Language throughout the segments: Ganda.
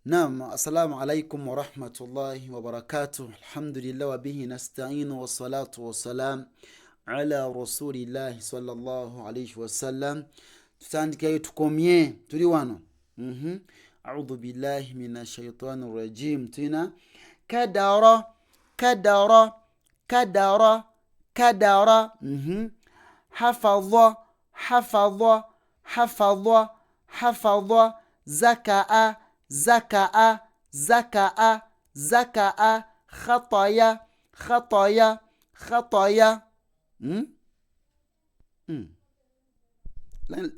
نعم، السلام عليكم ورحمة الله وبركاته. الحمد لله وبه نستعين والصلاة والسلام على رسول الله صلى الله عليه وسلم. tutandika tukomye tuli wano. أعوذ بالله من الشيطان الرجيم. تنا كدر كدر كدر كدر. حفظ حفظ حفظ حفظ. زكأ زكأ زكأ زكأ. خطايا خطايا خطايا.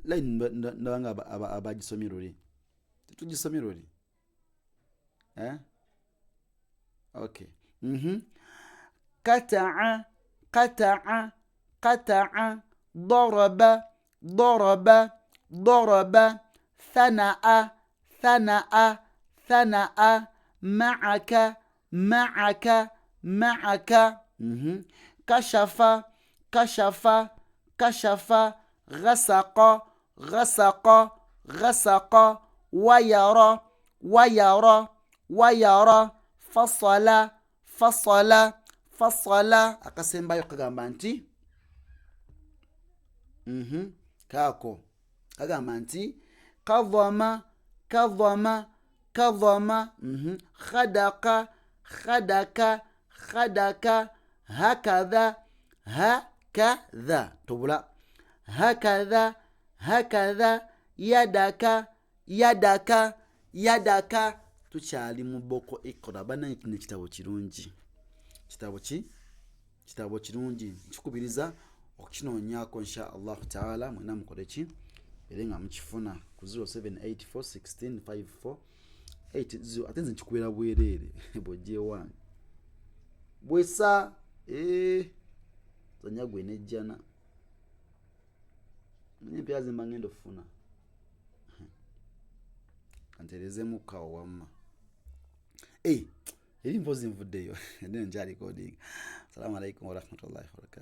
line ndabanga abagisomero li tugisomero li okay. قطع قطع قطع. ضرب ضرب ضرب. ثنأ ثنأ ثنأ. معك معك معك. كشف كشف كشف. غسق غسق غسق. ويرى ويرى ويرى. فصل فصل فصل. akasembayo kagamba nti kaako kagamba nti kavama kavama kavama. خدق خدك خدك. هكذا هكذا تبلا. هكذا هكذا. يدك يدك يدك. tukyali mu boko ikora bana. kino kitabo kirungi, kitabo kirungi, nkikubiriza okukinonyako insha Allah taala. mwena mukole ki ere nga mukifuna ku 0784165480. ate nze nkikubira bwereere bwojje wange bwesa zonya gwe nejjana empya zimba ngenda okufuna kanterezemu kawo wamma. eri mpozi nvuddeyo nene nja recording. Assalamu alaikum warahmatullahi wabarakatuh.